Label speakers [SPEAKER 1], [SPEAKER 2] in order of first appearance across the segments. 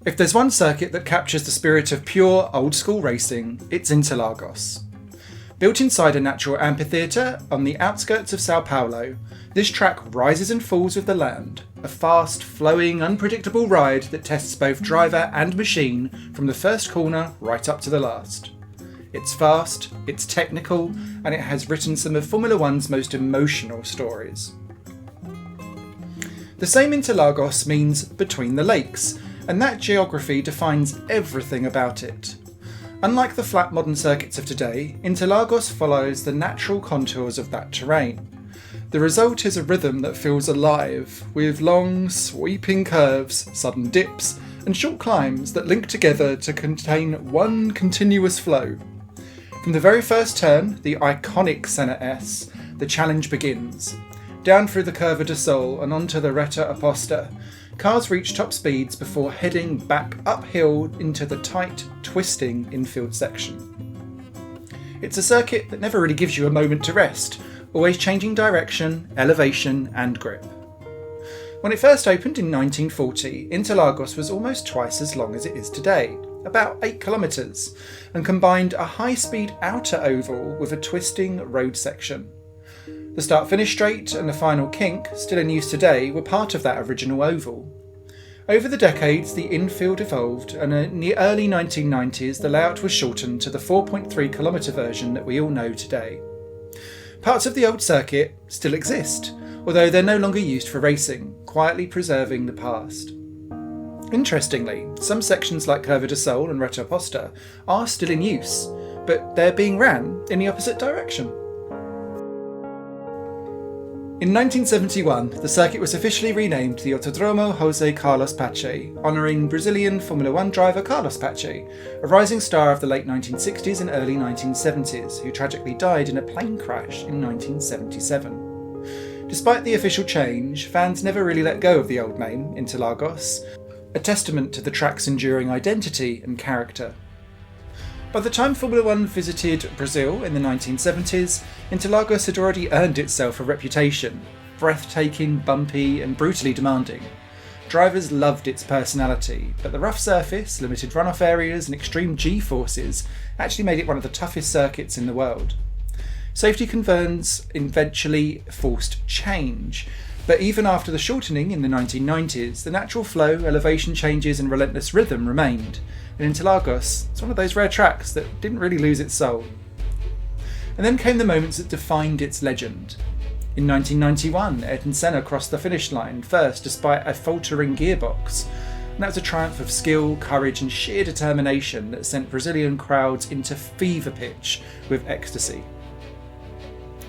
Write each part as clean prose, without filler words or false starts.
[SPEAKER 1] If there's one circuit that captures the spirit of pure old-school racing, it's Interlagos. Built inside a natural amphitheater on the outskirts of São Paulo, this track rises and falls with the land, a fast, flowing, unpredictable ride that tests both driver and machine from the first corner right up to the last. It's fast, it's technical, and it has written some of Formula One's most emotional stories. The same Interlagos means between the lakes, and that geography defines everything about it. Unlike the flat modern circuits of today, Interlagos follows the natural contours of that terrain. The result is a rhythm that feels alive, with long, sweeping curves, sudden dips, and short climbs that link together to contain one continuous flow. From the very first turn, the iconic Senna S, the challenge begins. Down through the Curva do Sol and onto the Reta Oposta, cars reach top speeds before heading back uphill into the tight, twisting infield section. It's a circuit that never really gives you a moment to rest, always changing direction, elevation and grip. When it first opened in 1940, Interlagos was almost twice as long as it is today, about 8 kilometres, and combined a high-speed outer oval with a twisting road section. The start-finish straight and the final kink, still in use today, were part of that original oval. Over the decades, the infield evolved, and in the early 1990s the layout was shortened to the 4.3 kilometre version that we all know today. Parts of the old circuit still exist, although they're no longer used for racing, quietly preserving the past. Interestingly, some sections like Curva do Sol and Reta Oposta are still in use, but they're being ran in the opposite direction. In 1971, the circuit was officially renamed the Autódromo José Carlos Pace, honouring Brazilian Formula One driver Carlos Pace, a rising star of the late 1960s and early 1970s, who tragically died in a plane crash in 1977. Despite the official change, fans never really let go of the old name, Interlagos, a testament to the track's enduring identity and character. By the time Formula One visited Brazil in the 1970s, Interlagos had already earned itself a reputation, breathtaking, bumpy and brutally demanding. Drivers loved its personality, but the rough surface, limited runoff areas and extreme G-forces actually made it one of the toughest circuits in the world. Safety concerns eventually forced change, but even after the shortening in the 1990s, the natural flow, elevation changes and relentless rhythm remained. And Interlagos, it's one of those rare tracks that didn't really lose its soul. And then came the moments that defined its legend. In 1991, Ayrton Senna crossed the finish line first despite a faltering gearbox. And that was a triumph of skill, courage and sheer determination that sent Brazilian crowds into fever pitch with ecstasy.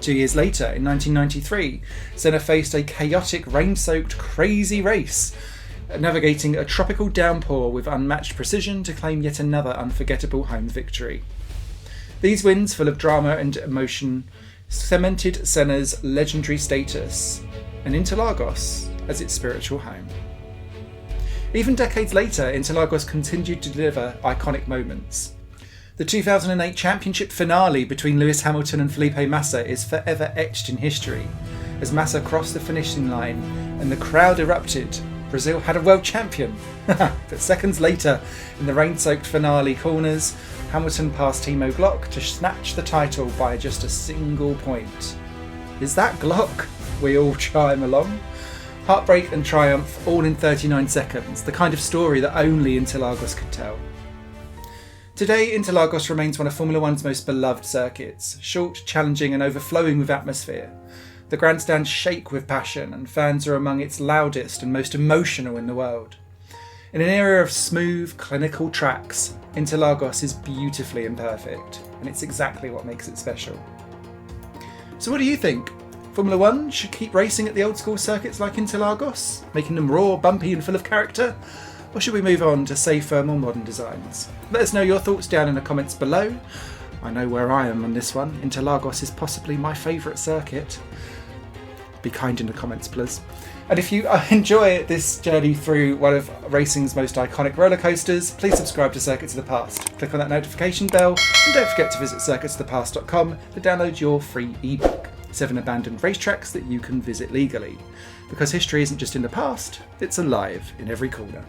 [SPEAKER 1] 2 years later, in 1993, Senna faced a chaotic, rain-soaked, crazy race, navigating a tropical downpour with unmatched precision to claim yet another unforgettable home victory. These wins, full of drama and emotion, cemented Senna's legendary status and Interlagos as its spiritual home. Even decades later, Interlagos continued to deliver iconic moments. The 2008 championship finale between Lewis Hamilton and Felipe Massa is forever etched in history. As Massa crossed the finishing line and the crowd erupted, Brazil had a world champion. But seconds later, in the rain-soaked finale corners, Hamilton passed Timo Glock to snatch the title by just a single point. Is that Glock? We all chime along. Heartbreak and triumph, all in 39 seconds, the kind of story that only Interlagos could tell. Today, Interlagos remains one of Formula One's most beloved circuits, short, challenging and overflowing with atmosphere. The grandstands shake with passion and fans are among its loudest and most emotional in the world. In an era of smooth, clinical tracks, Interlagos is beautifully imperfect, and it's exactly what makes it special. So what do you think? Formula One should keep racing at the old school circuits like Interlagos, making them raw, bumpy and full of character? Or should we move on to safer, more modern designs? Let us know your thoughts down in the comments below. I know where I am on this one. Interlagos is possibly my favourite circuit. Be kind in the comments, please. And if you enjoy this journey through one of racing's most iconic roller coasters, please subscribe to Circuits of the Past. Click on that notification bell and don't forget to visit circuitsofthepast.com to download your free ebook, 7 abandoned racetracks that you can visit legally. Because history isn't just in the past, it's alive in every corner.